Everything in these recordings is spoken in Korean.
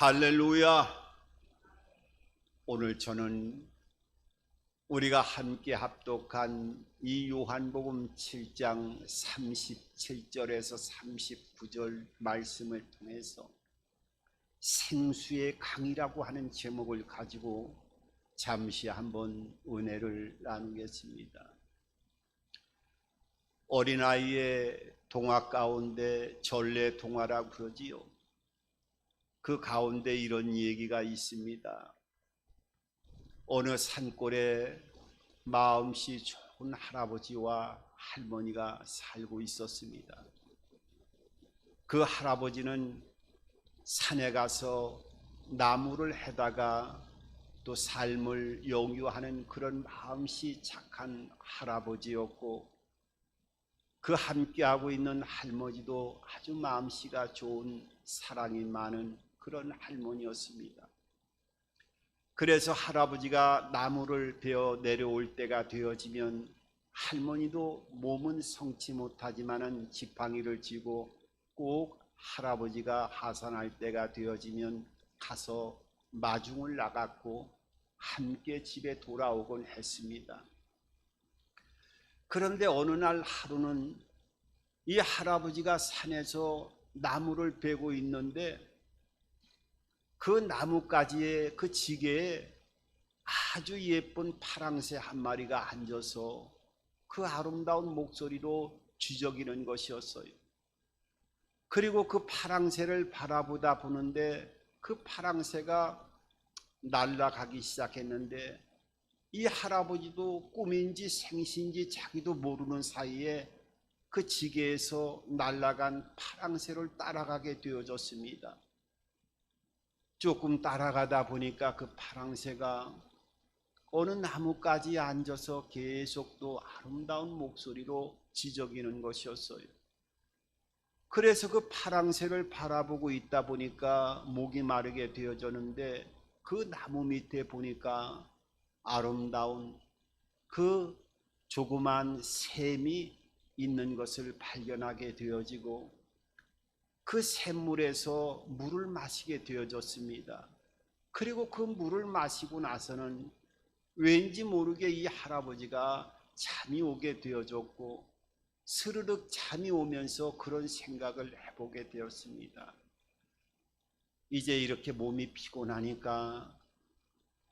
할렐루야. 오늘 저는 우리가 함께 합독한 이 요한복음 7장 37절에서 39절 말씀을 통해서 생수의 강이라고 하는 제목을 가지고 잠시 한번 은혜를 나누겠습니다. 어린아이의 동화 가운데 전래동화라고 그러지요. 그 가운데 이런 얘기가 있습니다. 어느 산골에 마음씨 좋은 할아버지와 할머니가 살고 있었습니다. 그 할아버지는 산에 가서 나무를 해다가 또 삶을 영유하는 그런 마음씨 착한 할아버지였고, 그 함께하고 있는 할머니도 아주 마음씨가 좋은 사랑이 많은 그런 할머니였습니다. 그래서 할아버지가 나무를 베어 내려올 때가 되어지면 할머니도 몸은 성치 못하지만은 지팡이를 쥐고 꼭 할아버지가 하산할 때가 되어지면 가서 마중을 나갔고 함께 집에 돌아오곤 했습니다. 그런데 어느 날 하루는 이 할아버지가 산에서 나무를 베고 있는데 그 나뭇가지의 그 지게에 아주 예쁜 파랑새 한 마리가 앉아서 그 아름다운 목소리로 쥐저기는 것이었어요. 그리고 그 파랑새를 바라보다 보는데 그 파랑새가 날아가기 시작했는데 이 할아버지도 꿈인지 생시인지 자기도 모르는 사이에 그 지게에서 날아간 파랑새를 따라가게 되어졌습니다. 조금 따라가다 보니까 그 파랑새가 어느 나뭇가지에 앉아서 계속 또 아름다운 목소리로 지저귀는 것이었어요. 그래서 그 파랑새를 바라보고 있다 보니까 목이 마르게 되어졌는데 그 나무 밑에 보니까 아름다운 그 조그만 샘이 있는 것을 발견하게 되어지고 그 샘물에서 물을 마시게 되어졌습니다. 그리고 그 물을 마시고 나서는 왠지 모르게 이 할아버지가 잠이 오게 되어졌고 스르륵 잠이 오면서 그런 생각을 해보게 되었습니다. 이제 이렇게 몸이 피곤하니까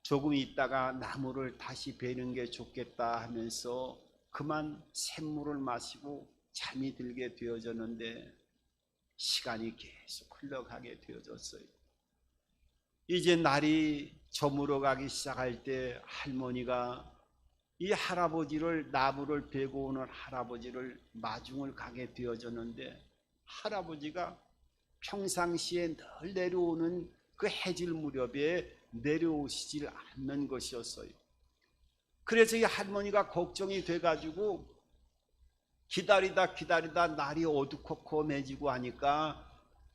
조금 있다가 나무를 다시 베는 게 좋겠다 하면서 그만 샘물을 마시고 잠이 들게 되어졌는데 시간이 계속 흘러가게 되어졌어요. 이제 날이 저물어 가기 시작할 때 할머니가 이 할아버지를 나무를 베고 오는 할아버지를 마중을 가게 되어졌는데 할아버지가 평상시에 늘 내려오는 그 해질 무렵에 내려오시질 않는 것이었어요. 그래서 이 할머니가 걱정이 돼가지고 기다리다 날이 어두컴컴해지고 하니까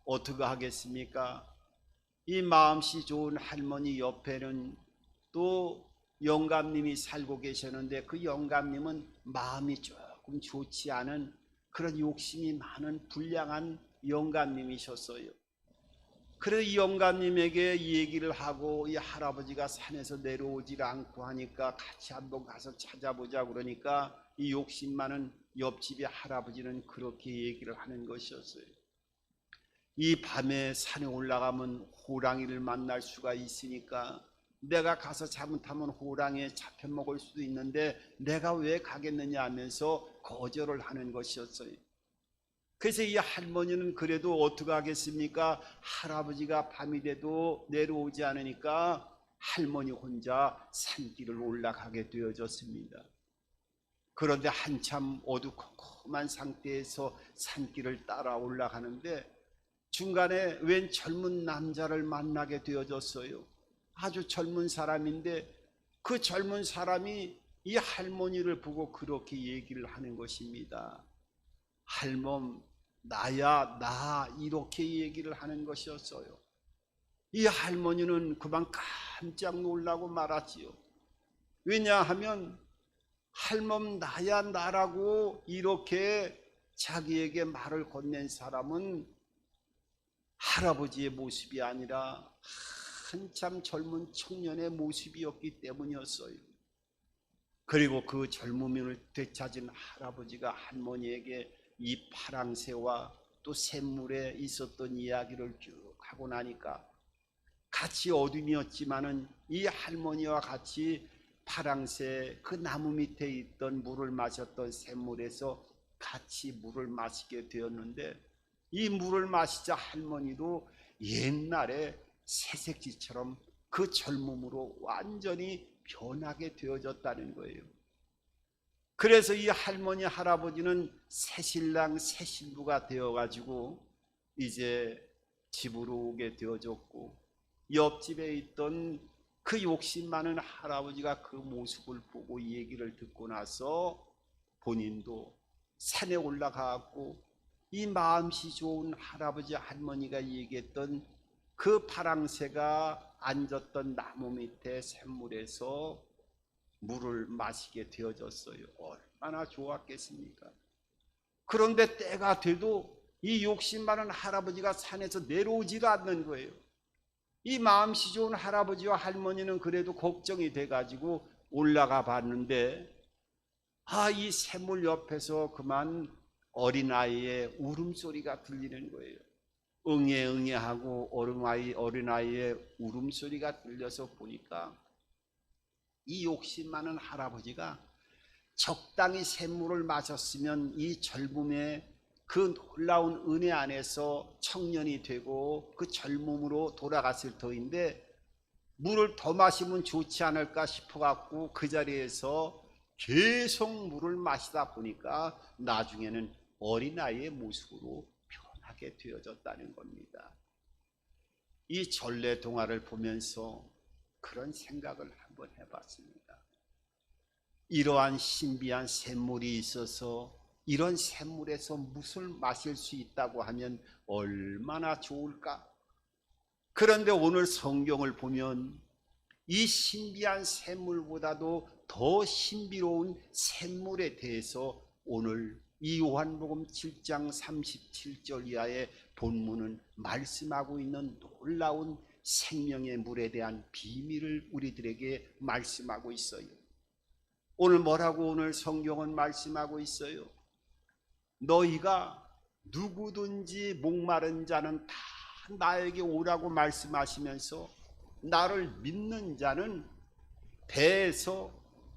어떻게 하겠습니까? 이 마음씨 좋은 할머니 옆에는 또 영감님이 살고 계셨는데 그 영감님은 마음이 조금 좋지 않은 그런 욕심이 많은 불량한 영감님이셨어요. 그래서 이 영감님에게 얘기를 하고 이 할아버지가 산에서 내려오질 않고 하니까 같이 한번 가서 찾아보자 그러니까 이 욕심 많은 옆집의 할아버지는 그렇게 얘기를 하는 것이었어요. 이 밤에 산에 올라가면 호랑이를 만날 수가 있으니까 내가 가서 잘못하면 호랑이에 잡혀먹을 수도 있는데 내가 왜 가겠느냐 하면서 거절을 하는 것이었어요. 그래서 이 할머니는 그래도 어떻게 하겠습니까? 할아버지가 밤이 돼도 내려오지 않으니까 할머니 혼자 산길을 올라가게 되어졌습니다. 그런데 한참 어두컴컴한 상태에서 산길을 따라 올라가는데 중간에 웬 젊은 남자를 만나게 되어졌어요. 아주 젊은 사람인데 그 젊은 사람이 이 할머니를 보고 그렇게 얘기를 하는 것입니다. 할멈, 나야, 나, 이렇게 얘기를 하는 것이었어요. 이 할머니는 그만 깜짝 놀라고 말았지요. 왜냐하면 할멈, 나야, 나라고 이렇게 자기에게 말을 건넨 사람은 할아버지의 모습이 아니라 한참 젊은 청년의 모습이었기 때문이었어요. 그리고 그 젊음을 되찾은 할아버지가 할머니에게 이 파랑새와 또 샘물에 있었던 이야기를 쭉 하고 나니까 같이 어둠이었지만은 이 할머니와 같이 파랑새 그 나무 밑에 있던 물을 마셨던 샘물에서 같이 물을 마시게 되었는데, 이 물을 마시자 할머니도 옛날에 새색시처럼 그 젊음으로 완전히 변하게 되어졌다는 거예요. 그래서 이 할머니 할아버지는 새신랑 새신부가 되어가지고 이제 집으로 오게 되어졌고, 옆집에 있던 그 욕심 많은 할아버지가 그 모습을 보고 이 얘기를 듣고 나서 본인도 산에 올라가고 이 마음씨 좋은 할아버지 할머니가 얘기했던 그 파랑새가 앉았던 나무 밑에 샘물에서 물을 마시게 되어졌어요. 얼마나 좋았겠습니까? 그런데 때가 돼도 이 욕심 많은 할아버지가 산에서 내려오지도 않는 거예요. 이 마음씨 좋은 할아버지와 할머니는 그래도 걱정이 돼가지고 올라가 봤는데, 이 샘물 옆에서 그만 어린아이의 울음소리가 들리는 거예요. 응애응애하고 어린아이의 울음소리가 들려서 보니까 이 욕심 많은 할아버지가 적당히 샘물을 마셨으면 이 젊음의 그 놀라운 은혜 안에서 청년이 되고 그 젊음으로 돌아갔을 터인데, 물을 더 마시면 좋지 않을까 싶어갖고 그 자리에서 계속 물을 마시다 보니까 나중에는 어린아이의 모습으로 변하게 되어졌다는 겁니다. 이 전래 동화를 보면서 그런 생각을 한번 해봤습니다. 이러한 신비한 샘물이 있어서 이런 샘물에서 물을 마실 수 있다고 하면 얼마나 좋을까? 그런데 오늘 성경을 보면 이 신비한 샘물보다도 더 신비로운 샘물에 대해서 오늘 이 요한복음 7장 37절 이하의 본문은 말씀하고 있는 놀라운 생명의 물에 대한 비밀을 우리들에게 말씀하고 있어요. 오늘 뭐라고 오늘 성경은 말씀하고 있어요? 너희가 누구든지 목마른 자는 다 나에게 오라고 말씀하시면서 나를 믿는 자는 배에서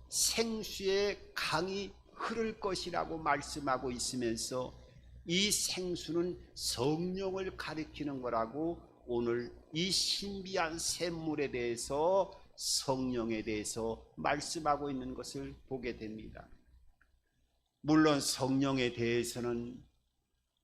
생수의 강이 흐를 것이라고 말씀하고 있으면서 이 생수는 성령을 가리키는 거라고 오늘 이 신비한 샘물에 대해서 성령에 대해서 말씀하고 있는 것을 보게 됩니다. 물론 성령에 대해서는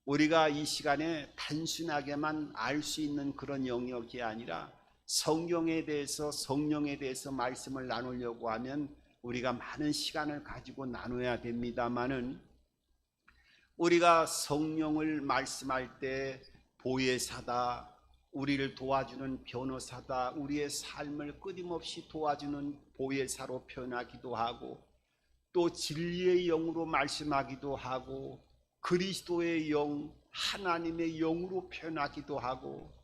우리가 이 시간에 단순하게만 알 수 있는 그런 영역이 아니라 성경에 대해서 성령에 대해서 말씀을 나누려고 하면 우리가 많은 시간을 가지고 나눠야 됩니다마는, 우리가 성령을 말씀할 때 보혜사다, 우리를 도와주는 변호사다, 우리의 삶을 끊임없이 도와주는 보혜사로 표현하기도 하고, 또 진리의 영으로 말씀하기도 하고, 그리스도의 영, 하나님의 영으로 표현하기도 하고,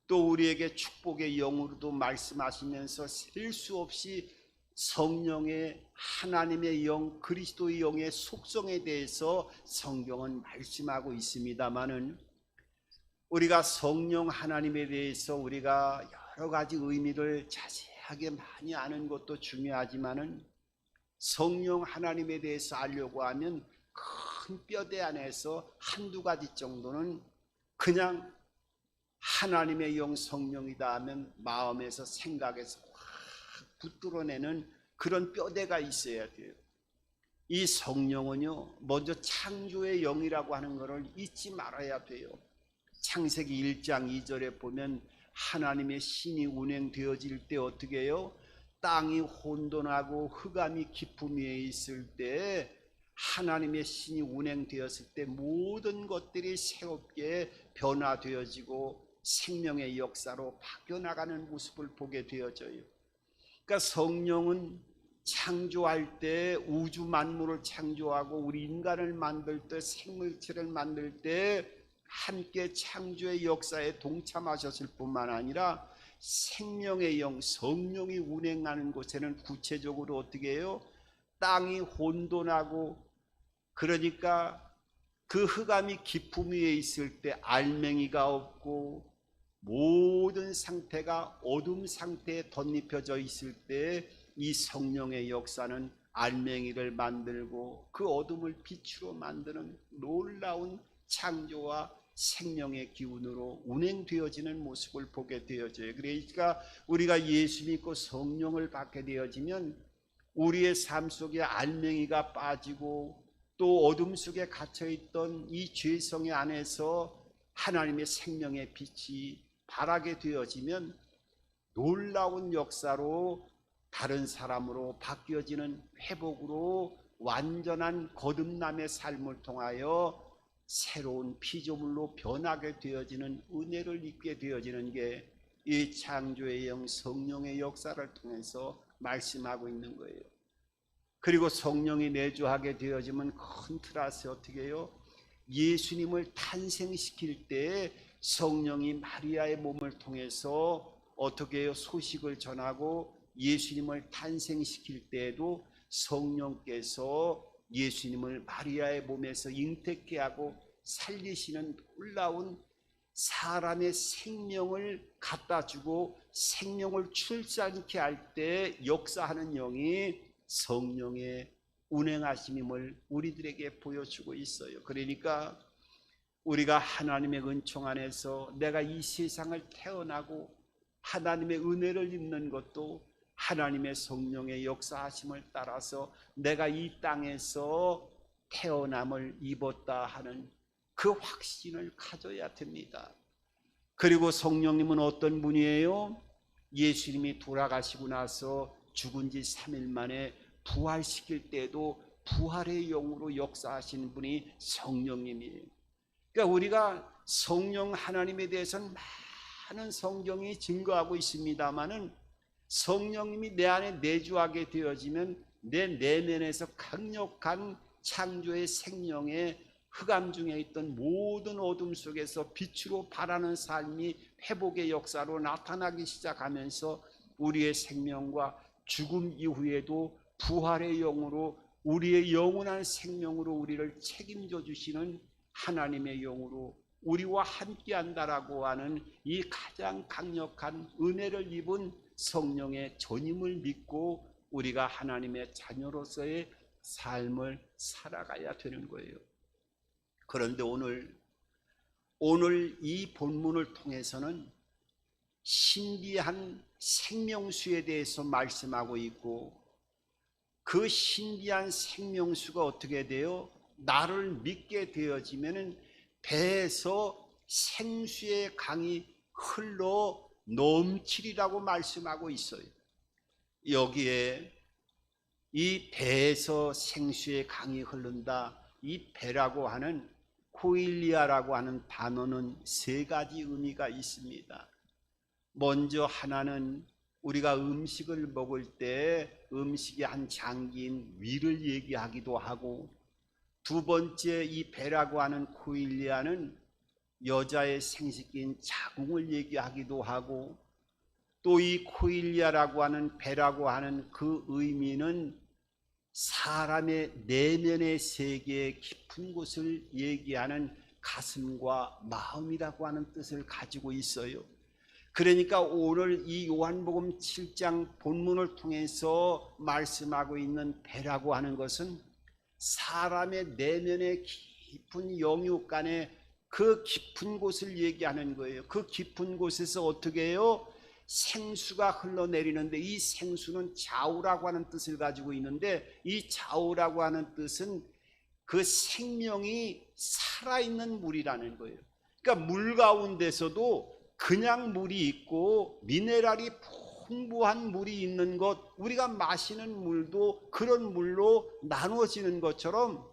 또 우리에게 축복의 영으로도 말씀하시면서 셀 수 없이 성령의 하나님의 영, 그리스도의 영의 속성에 대해서 성경은 말씀하고 있습니다마는, 우리가 성령 하나님에 대해서 우리가 여러 가지 의미를 자세하게 많이 아는 것도 중요하지만은, 성령 하나님에 대해서 알려고 하면 큰 뼈대 안에서 한두 가지 정도는 그냥 하나님의 영 성령이다 하면 마음에서 생각에서 확 붙들어내는 그런 뼈대가 있어야 돼요. 이 성령은요, 먼저 창조의 영이라고 하는 것을 잊지 말아야 돼요. 창세기 1장 2절에 보면 하나님의 신이 운행되어질 때 어떻게 해요? 땅이 혼돈하고 흑암이 깊음 위에 있을 때 하나님의 신이 운행되었을 때 모든 것들이 새롭게 변화되어지고 생명의 역사로 바뀌어나가는 모습을 보게 되어져요. 그러니까 성령은 창조할 때, 우주 만물을 창조하고 우리 인간을 만들 때, 생물체를 만들 때 함께 창조의 역사에 동참하셨을 뿐만 아니라 생명의 영 성령이 운행하는 곳에는 구체적으로 어떻게 해요? 땅이 혼돈하고, 그러니까 그 흑암이 깊음 위에 있을 때 알맹이가 없고 모든 상태가 어둠 상태에 덧입혀져 있을 때 이 성령의 역사는 알맹이를 만들고 그 어둠을 빛으로 만드는 놀라운 창조와 생명의 기운으로 운행되어지는 모습을 보게 되어져요. 그러니까 우리가 예수 믿고 성령을 받게 되어지면 우리의 삶 속에 알맹이가 빠지고 또 어둠 속에 갇혀있던 이 죄성의 안에서 하나님의 생명의 빛이 발하게 되어지면 놀라운 역사로 다른 사람으로 바뀌어지는 회복으로 완전한 거듭남의 삶을 통하여 새로운 피조물로 변하게 되어지는 은혜를 입게 되어지는 게 이 창조의 영 성령의 역사를 통해서 말씀하고 있는 거예요. 그리고 성령이 내주하게 되어지면 큰 틀 안에서 어떻게 해요? 예수님을 탄생시킬 때 성령이 마리아의 몸을 통해서 어떻게 해요? 소식을 전하고, 예수님을 탄생시킬 때에도 성령께서 예수님을 마리아의 몸에서 잉태케 하고 살리시는 놀라운 사람의 생명을 갖다 주고 생명을 출산케 할 때 역사하는 영이 성령의 운행하심임을 우리들에게 보여주고 있어요. 그러니까 우리가 하나님의 은총 안에서 내가 이 세상을 태어나고 하나님의 은혜를 입는 것도 하나님의 성령의 역사하심을 따라서 내가 이 땅에서 태어남을 입었다 하는 그 확신을 가져야 됩니다. 그리고 성령님은 어떤 분이에요? 예수님이 돌아가시고 나서 죽은 지 3일 만에 부활시킬 때도 부활의 영으로 역사하시는 분이 성령님이에요. 그러니까 우리가 성령 하나님에 대해서는 많은 성경이 증거하고 있습니다마는 성령님이 내 안에 내주하게 되어지면 내 내면에서 강력한 창조의 생명의 흑암 중에 있던 모든 어둠 속에서 빛으로 발하는 삶이 회복의 역사로 나타나기 시작하면서 우리의 생명과 죽음 이후에도 부활의 영으로 우리의 영원한 생명으로 우리를 책임져 주시는 하나님의 영으로 우리와 함께한다라고 하는 이 가장 강력한 은혜를 입은 성령의 전임을 믿고 우리가 하나님의 자녀로서의 삶을 살아가야 되는 거예요. 그런데 오늘 이 본문을 통해서는 신비한 생명수에 대해서 말씀하고 있고, 그 신비한 생명수가 어떻게 돼요? 나를 믿게 되어지면은 배에서 생수의 강이 흘러 넘치리라고 말씀하고 있어요. 여기에 이 배에서 생수의 강이 흐른다, 이 배라고 하는 코일리아라고 하는 단어는 세 가지 의미가 있습니다. 먼저 하나는 우리가 음식을 먹을 때 음식의 한 장기인 위를 얘기하기도 하고, 두 번째 이 배라고 하는 코일리아는 여자의 생식기인 자궁을 얘기하기도 하고, 또 이 코일리아라고 하는 배라고 하는 그 의미는 사람의 내면의 세계의 깊은 곳을 얘기하는 가슴과 마음이라고 하는 뜻을 가지고 있어요. 그러니까 오늘 이 요한복음 7장 본문을 통해서 말씀하고 있는 배라고 하는 것은 사람의 내면의 깊은 영육간의 그 깊은 곳을 얘기하는 거예요. 그 깊은 곳에서 어떻게 해요? 생수가 흘러내리는데, 이 생수는 자우라고 하는 뜻을 가지고 있는데, 이 자우라고 하는 뜻은 그 생명이 살아있는 물이라는 거예요. 그러니까 물 가운데서도 그냥 물이 있고 미네랄이 풍부한 물이 있는 것, 우리가 마시는 물도 그런 물로 나누어지는 것처럼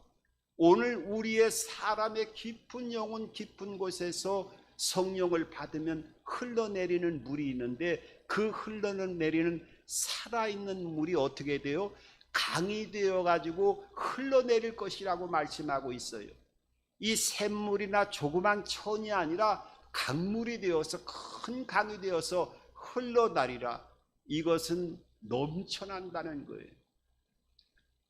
오늘 우리의 사람의 깊은 영혼 깊은 곳에서 성령을 받으면 흘러내리는 물이 있는데, 그 흘러내리는 살아있는 물이 어떻게 돼요? 강이 되어 가지고 흘러내릴 것이라고 말씀하고 있어요. 이 샘물이나 조그만 천이 아니라 강물이 되어서 큰 강이 되어서 흘러다니라. 이것은 넘쳐난다는 거예요.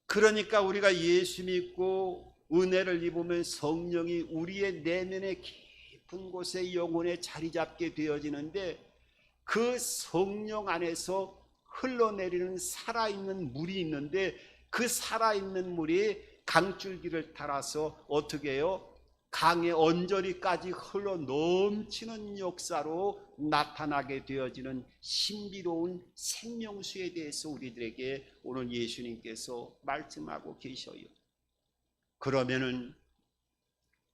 그러니까 우리가 예수 믿고 은혜를 입으면 성령이 우리의 내면의 깊은 곳에 영혼에 자리 잡게 되어지는데, 그 성령 안에서 흘러내리는 살아있는 물이 있는데, 그 살아있는 물이 강줄기를 따라서 어떻게 해요? 강의 언저리까지 흘러 넘치는 역사로 나타나게 되어지는 신비로운 생명수에 대해서 우리들에게 오늘 예수님께서 말씀하고 계셔요. 그러면은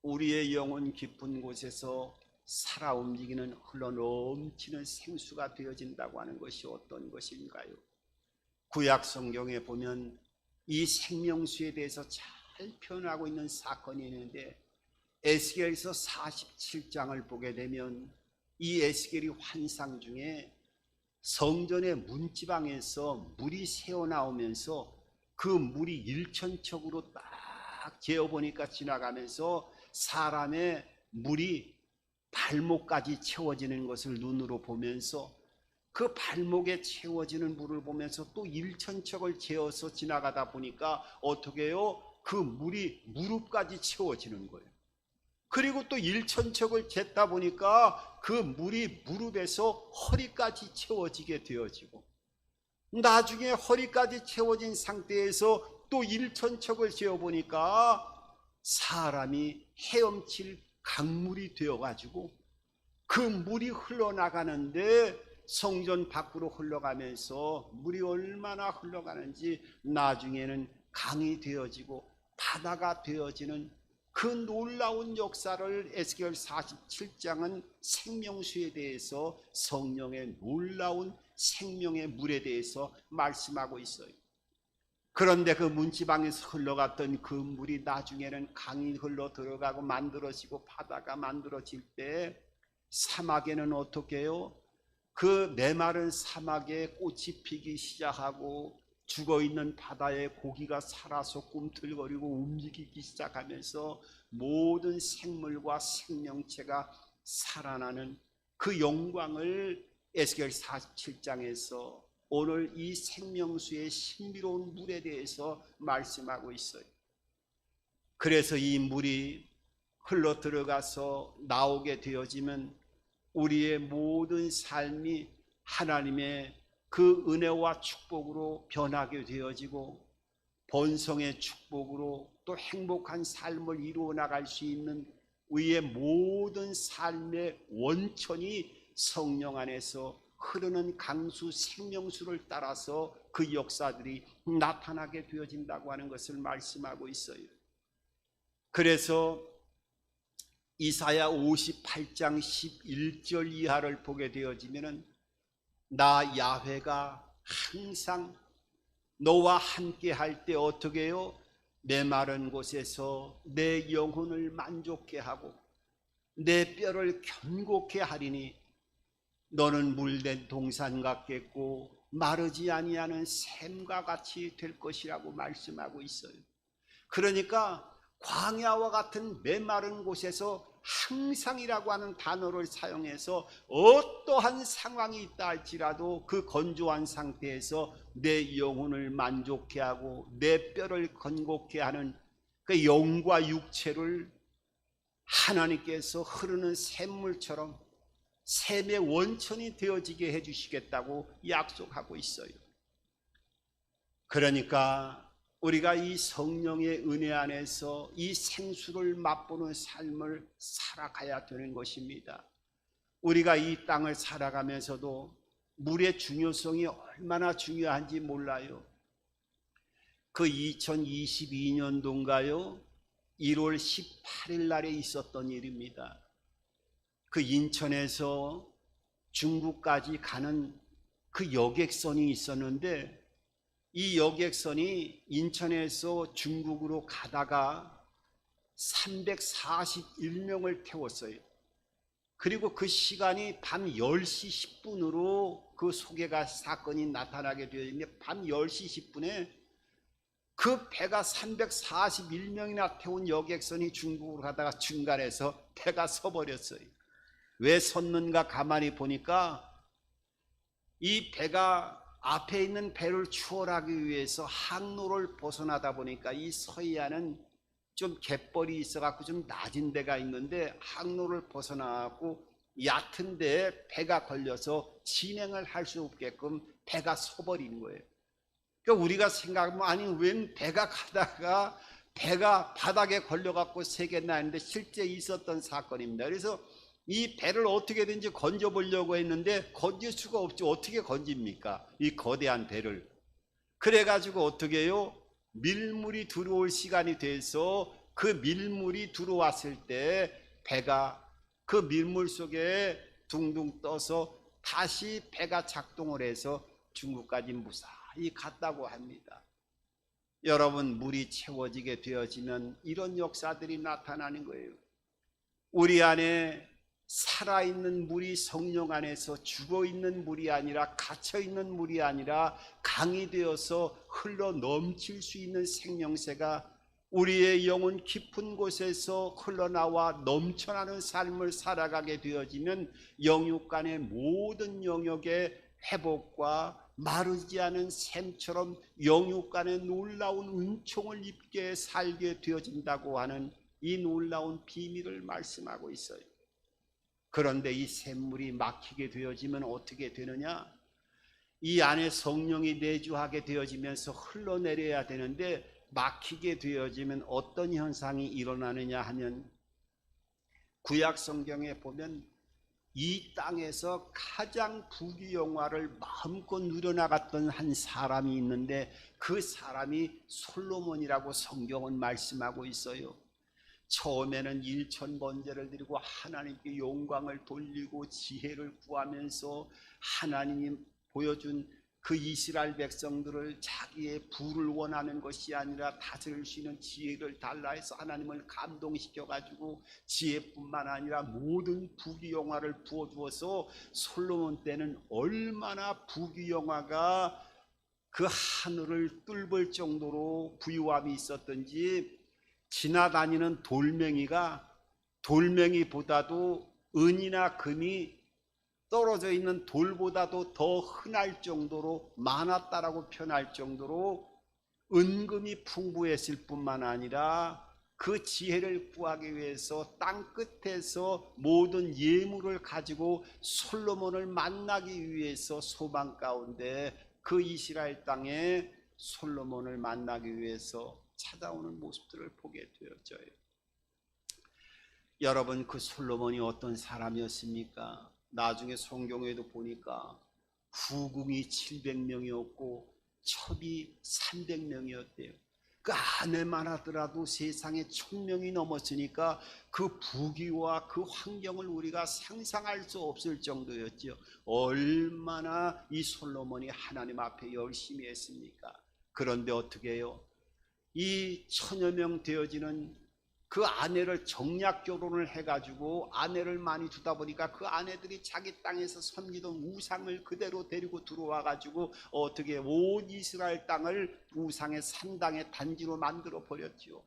우리의 영혼 깊은 곳에서 살아 움직이는 흘러 넘치는 생수가 되어진다고 하는 것이 어떤 것인가요? 구약 성경에 보면 이 생명수에 대해서 잘 표현하고 있는 사건이 있는데, 에스겔서 47장을 보게 되면 이 에스겔이 환상 중에 성전의 문지방에서 물이 새어나오면서 그 물이 일천척으로 딱 재어보니까 지나가면서 사람의 물이 발목까지 채워지는 것을 눈으로 보면서, 그 발목에 채워지는 물을 보면서 또 일천척을 재어서 지나가다 보니까 어떻게 해요? 그 물이 무릎까지 채워지는 거예요. 그리고 또 일천척을 쟀다 보니까 그 물이 무릎에서 허리까지 채워지게 되어지고, 나중에 허리까지 채워진 상태에서 또 일천척을 재어보니까 사람이 헤엄칠 강물이 되어가지고 그 물이 흘러나가는데, 성전 밖으로 흘러가면서 물이 얼마나 흘러가는지 나중에는 강이 되어지고 바다가 되어지는 그 놀라운 역사를 에스겔 47장은 생명수에 대해서, 성령의 놀라운 생명의 물에 대해서 말씀하고 있어요. 그런데 그 문지방에서 흘러갔던 그 물이 나중에는 강이 흘러 들어가고 만들어지고 바다가 만들어질 때, 사막에는 어떻게 해요? 그 메마른 사막에 꽃이 피기 시작하고 죽어있는 바다에 고기가 살아서 꿈틀거리고 움직이기 시작하면서 모든 생물과 생명체가 살아나는 그 영광을 에스겔 47장에서 오늘 이 생명수의 신비로운 물에 대해서 말씀하고 있어요. 그래서 이 물이 흘러 들어가서 나오게 되어지면 우리의 모든 삶이 하나님의 그 은혜와 축복으로 변하게 되어지고, 번성의 축복으로 또 행복한 삶을 이루어 나갈 수 있는 우리의 모든 삶의 원천이 성령 안에서 흐르는 강수 생명수를 따라서 그 역사들이 나타나게 되어진다고 하는 것을 말씀하고 있어요. 그래서 이사야 58장 11절 이하를 보게 되어지면은, 나 야훼가 항상 너와 함께 할 때 어떻게 해요? 내 마른 곳에서 내 영혼을 만족케 하고 내 뼈를 견고케 하리니, 너는 물된 동산 같겠고 마르지 아니하는 샘과 같이 될 것이라고 말씀하고 있어요. 그러니까 광야와 같은 메마른 곳에서 항상이라고 하는 단어를 사용해서 어떠한 상황이 있다 할지라도 그 건조한 상태에서 내 영혼을 만족케 하고 내 뼈를 건고케 하는 그 영과 육체를 하나님께서 흐르는 샘물처럼 샘의 원천이 되어지게 해주시겠다고 약속하고 있어요. 그러니까 우리가 이 성령의 은혜 안에서 이 생수를 맛보는 삶을 살아가야 되는 것입니다. 우리가 이 땅을 살아가면서도 물의 중요성이 얼마나 중요한지 몰라요. 그 2022년도인가요? 1월 18일 날에 있었던 일입니다. 그 인천에서 중국까지 가는 그 여객선이 있었는데, 이 여객선이 인천에서 중국으로 가다가 341명을 태웠어요. 그리고 그 시간이 밤 10시 10분으로 그 소개가 사건이 나타나게 되었는데, 밤 10시 10분에 그 배가 341명이나 태운 여객선이 중국으로 가다가 중간에서 배가 서버렸어요. 왜 섰는가 가만히 보니까 이 배가 앞에 있는 배를 추월하기 위해서 항로를 벗어나다 보니까 이 서해안은 좀 갯벌이 있어갖고 좀 낮은 데가 있는데 항로를 벗어나고 얕은 데에 배가 걸려서 진행을 할 수 없게끔 배가 서버린 거예요. 그러니까 우리가 생각하면 아니 웬 배가 가다가 배가 바닥에 걸려갖고 새겠나 했는데 실제 있었던 사건입니다. 그래서 이 배를 어떻게든지 건져보려고 했는데 건질 수가 없죠. 어떻게 건집니까? 이 거대한 배를. 그래가지고 어떻게 해요? 밀물이 들어올 시간이 돼서 그 밀물이 들어왔을 때 배가 그 밀물 속에 둥둥 떠서 다시 배가 작동을 해서 중국까지 무사히 갔다고 합니다. 여러분, 물이 채워지게 되어지면 이런 역사들이 나타나는 거예요. 우리 안에 살아있는 물이 성령 안에서 죽어있는 물이 아니라 갇혀있는 물이 아니라 강이 되어서 흘러 넘칠 수 있는 생명새가 우리의 영혼 깊은 곳에서 흘러나와 넘쳐나는 삶을 살아가게 되어지면 영육 간의 모든 영역의 회복과 마르지 않은 샘처럼 영육 간의 놀라운 은총을 입게 살게 되어진다고 하는 이 놀라운 비밀을 말씀하고 있어요. 그런데 이 샘물이 막히게 되어지면 어떻게 되느냐? 이 안에 성령이 내주하게 되어지면서 흘러내려야 되는데 막히게 되어지면 어떤 현상이 일어나느냐 하면 구약 성경에 보면 이 땅에서 가장 부귀영화를 마음껏 누려나갔던 한 사람이 있는데 그 사람이 솔로몬이라고 성경은 말씀하고 있어요. 처음에는 1000번제를 드리고 하나님께 영광을 돌리고 지혜를 구하면서 하나님이 보여준 그 이스라엘 백성들을 자기의 부를 원하는 것이 아니라 다스릴 수 있는 지혜를 달라 해서 하나님을 감동시켜 가지고 지혜뿐만 아니라 모든 부귀영화를 부어주어서 솔로몬 때는 얼마나 부귀영화가 그 하늘을 뚫을 정도로 부유함이 있었던지 지나다니는 돌멩이보다도 은이나 금이 떨어져 있는 돌보다도 더 흔할 정도로 많았다라고 표현할 정도로 은금이 풍부했을 뿐만 아니라 그 지혜를 구하기 위해서 땅 끝에서 모든 예물을 가지고 솔로몬을 만나기 위해서 소망 가운데 그 이스라엘 땅에 솔로몬을 만나기 위해서 찾아오는 모습들을 보게 되었죠. 여러분, 그 솔로몬이 어떤 사람이었습니까? 나중에 성경에도 보니까 후궁이 700명이었고 첩이 300명이었대요. 그 아내만 하더라도 세상에 1000명이 넘었으니까 그 부귀와 그 환경을 우리가 상상할 수 없을 정도였죠. 얼마나 이 솔로몬이 하나님 앞에 열심히 했습니까? 그런데 어떻게 해요? 이 1000여 명 되어지는 그 아내를 정략 결혼을 해가지고 아내를 많이 두다 보니까 그 아내들이 자기 땅에서 섬기던 우상을 그대로 데리고 들어와가지고 어떻게 온 이스라엘 땅을 우상의 산당의 단지로 만들어 버렸지요.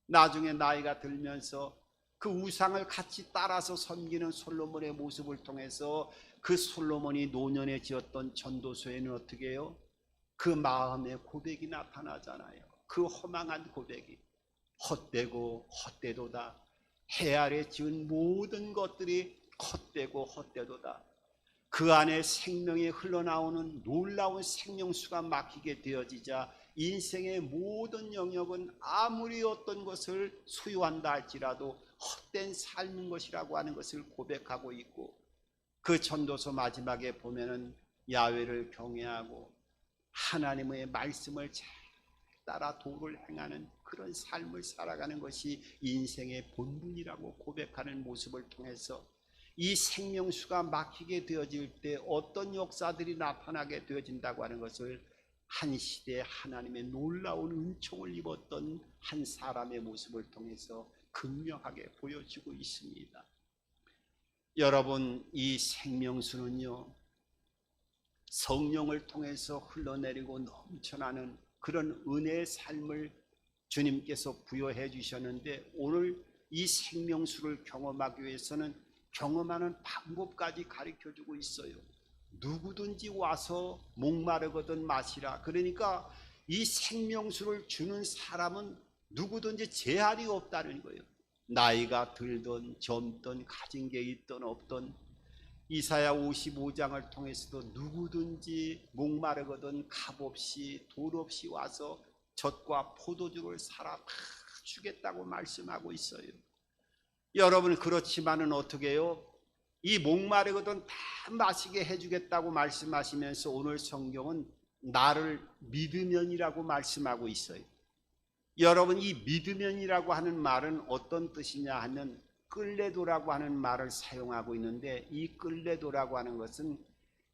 나중에 나이가 들면서 그 우상을 같이 따라서 섬기는 솔로몬의 모습을 통해서 그 솔로몬이 노년에 지었던 전도서에는 어떻게 해요? 그 마음의 고백이 나타나잖아요. 그 허망한 고백이 헛되고 헛되도다. 해 아래 지은 모든 것들이 헛되고 헛되도다. 그 안에 생명이 흘러나오는 놀라운 생명수가 막히게 되어지자 인생의 모든 영역은 아무리 어떤 것을 소유한다 할지라도 헛된 삶인 것이라고 하는 것을 고백하고 있고, 그 전도서 마지막에 보면은 야훼를 경외하고 하나님의 말씀을 잘 따라 도를 행하는 그런 삶을 살아가는 것이 인생의 본분이라고 고백하는 모습을 통해서 이 생명수가 막히게 되어질 때 어떤 역사들이 나타나게 되어진다고 하는 것을 한 시대에 하나님의 놀라운 은총을 입었던 한 사람의 모습을 통해서 극명하게 보여주고 있습니다. 여러분, 이 생명수는요, 성령을 통해서 흘러내리고 넘쳐나는 그런 은혜의 삶을 주님께서 부여해 주셨는데, 오늘 이 생명수를 경험하기 위해서는 경험하는 방법까지 가르쳐 주고 있어요. 누구든지 와서 목마르거든 마시라. 그러니까 이 생명수를 주는 사람은 누구든지 제한이 없다는 거예요. 나이가 들든 젊든 가진 게 있든 없든. 이사야 55장을 통해서도 누구든지 목마르거든 값없이 돈 없이 와서 젖과 포도주를 사라 다 주겠다고 말씀하고 있어요. 여러분, 그렇지만은 어떻게 해요? 이 목마르거든 다 마시게 해주겠다고 말씀하시면서 오늘 성경은 나를 믿으면이라고 말씀하고 있어요. 여러분, 이 믿으면이라고 하는 말은 어떤 뜻이냐 하면 끌레도라고 하는 말을 사용하고 있는데, 이 끌레도라고 하는 것은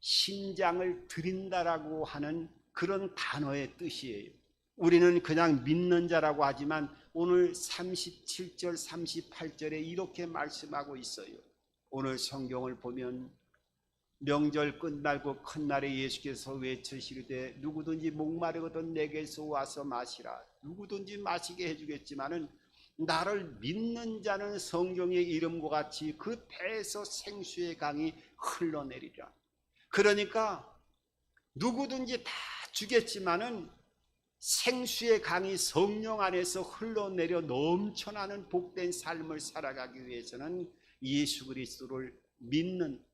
심장을 드린다라고 하는 그런 단어의 뜻이에요. 우리는 그냥 믿는 자라고 하지만 오늘 37절 38절에 이렇게 말씀하고 있어요. 오늘 성경을 보면 명절 끝나고 큰 날에 예수께서 외치시되 누구든지 목마르거든 내게서 와서 마시라. 누구든지 마시게 해주겠지만은 나를 믿는 자는 성경의 이름과 같이 그 배에서 생수의 강이 흘러내리라. 그러니까 누구든지 다 주겠지만은 생수의 강이 성령 안에서 흘러내려 넘쳐나는 복된 삶을 살아가기 위해서는 예수 그리스도를 믿는,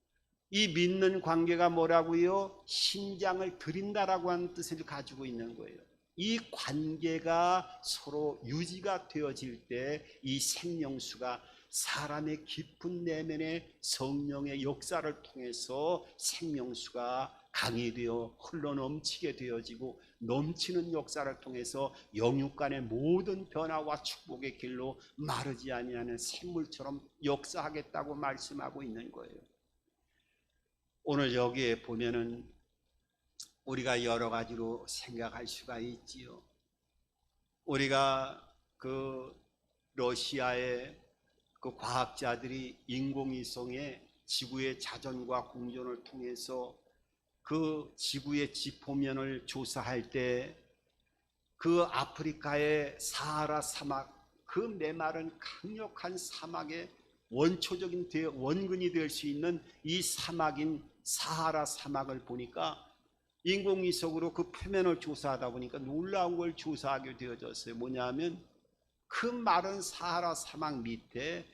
이 믿는 관계가 뭐라고요? 신장을 드린다라고 하는 뜻을 가지고 있는 거예요. 이 관계가 서로 유지가 되어질 때 이 생명수가 사람의 깊은 내면의 성령의 역사를 통해서 생명수가 강이 되어 흘러넘치게 되어지고, 넘치는 역사를 통해서 영육 간의 모든 변화와 축복의 길로 마르지 아니하는 샘물처럼 역사하겠다고 말씀하고 있는 거예요. 오늘 여기에 보면은 우리가 여러 가지로 생각할 수가 있지요. 우리가 그 러시아의 그 과학자들이 인공위성에 지구의 자전과 공전을 통해서 그 지구의 지표면을 조사할 때 그 아프리카의 사하라 사막, 그 메마른 강력한 사막의 원초적인 원근이 될 수 있는 이 사막인 사하라 사막을 보니까 인공위성으로 그 표면을 조사하다 보니까 놀라운 걸 조사하게 되어졌어요. 뭐냐면 그 마른 사하라 사막 밑에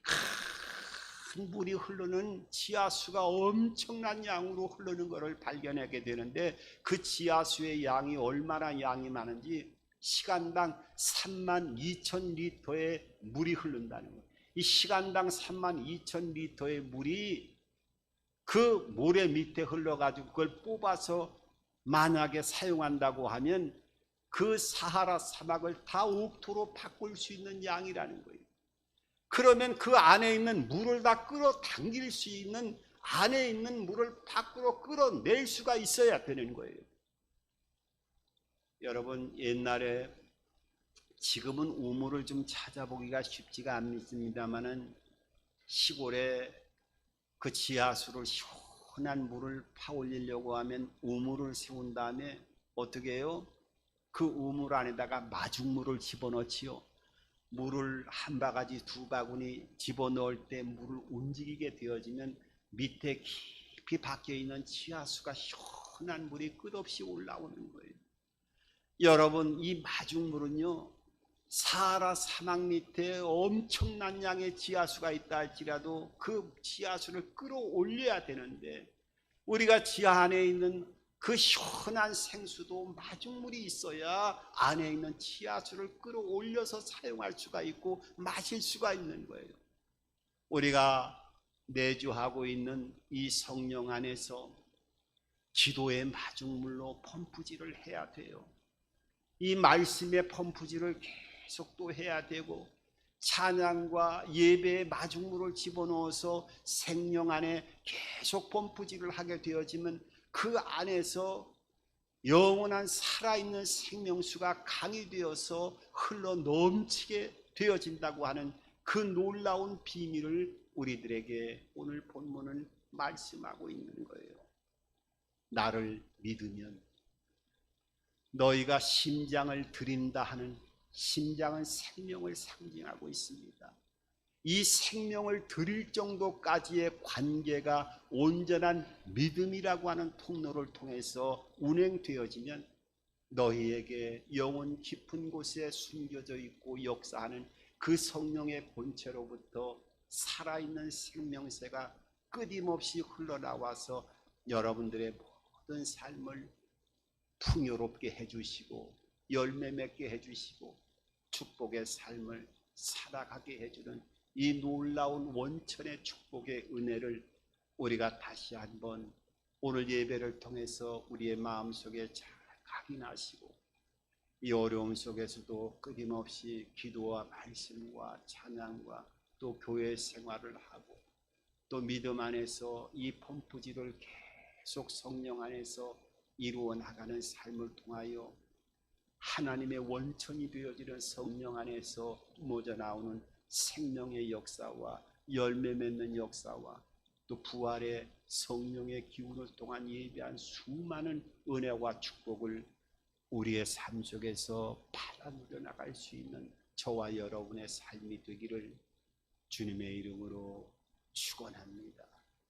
큰 물이 흐르는 지하수가 엄청난 양으로 흐르는 것을 발견하게 되는데, 그 지하수의 양이 얼마나 양이 많은지 시간당 32,000리터의 물이 흐른다는 거예요. 이 시간당 32,000리터의 물이 그 모래 밑에 흘러가지고 그걸 뽑아서 만약에 사용한다고 하면 그 사하라 사막을 다 옥토로 바꿀 수 있는 양이라는 거예요. 그러면 그 안에 있는 물을 다 끌어당길 수 있는, 안에 있는 물을 밖으로 끌어낼 수가 있어야 되는 거예요. 여러분, 옛날에, 지금은 우물을 좀 찾아보기가 쉽지가 않습니다만은 시골에 그 지하수를 시원한 물을 파올리려고 하면 우물을 세운 다음에 어떻게 해요? 그 우물 안에다가 마중물을 집어넣지요. 물을 한 바가지 두 바구니 집어넣을 때 물을 움직이게 되어지면 밑에 깊이 박혀 있는 지하수가 시원한 물이 끝없이 올라오는 거예요. 여러분, 이 마중물은요, 사하라 사막 밑에 엄청난 양의 지하수가 있다 할지라도 그 지하수를 끌어올려야 되는데, 우리가 지하 안에 있는 그 시원한 생수도 마중물이 있어야 안에 있는 지하수를 끌어올려서 사용할 수가 있고 마실 수가 있는 거예요. 우리가 내주하고 있는 이 성령 안에서 기도의 마중물로 펌프질을 해야 돼요. 이 말씀의 펌프질을 계속 또 해야 되고, 찬양과 예배의 마중물을 집어넣어서 생명 안에 계속 펌프질을 하게 되어지면 그 안에서 영원한 살아있는 생명수가 강이 되어서 흘러 넘치게 되어진다고 하는 그 놀라운 비밀을 우리들에게 오늘 본문은 말씀하고 있는 거예요. 나를 믿으면 너희가 심장을 드린다 하는 심장은 생명을 상징하고 있습니다. 이 생명을 드릴 정도까지의 관계가 온전한 믿음이라고 하는 통로를 통해서 운행되어지면 너희에게 영혼 깊은 곳에 숨겨져 있고 역사하는 그 성령의 본체로부터 살아있는 생명새가 끊임없이 흘러나와서 여러분들의 모든 삶을 풍요롭게 해주시고 열매 맺게 해주시고 축복의 삶을 살아가게 해주는 이 놀라운 원천의 축복의 은혜를 우리가 다시 한번 오늘 예배를 통해서 우리의 마음속에 잘 각인하시고 이 어려움 속에서도 끊임없이 기도와 말씀과 찬양과 또 교회 생활을 하고 또 믿음 안에서 이 펌프질을 계속 성령 안에서 이루어 나가는 삶을 통하여 하나님의 원천이 되어지는 성령 안에서 뿜어져 나오는 생명의 역사와 열매 맺는 역사와 또 부활의 성령의 기운을 통한 예배한 수많은 은혜와 축복을 우리의 삶 속에서 받아 누려 나갈 수 있는 저와 여러분의 삶이 되기를 주님의 이름으로 축원합니다.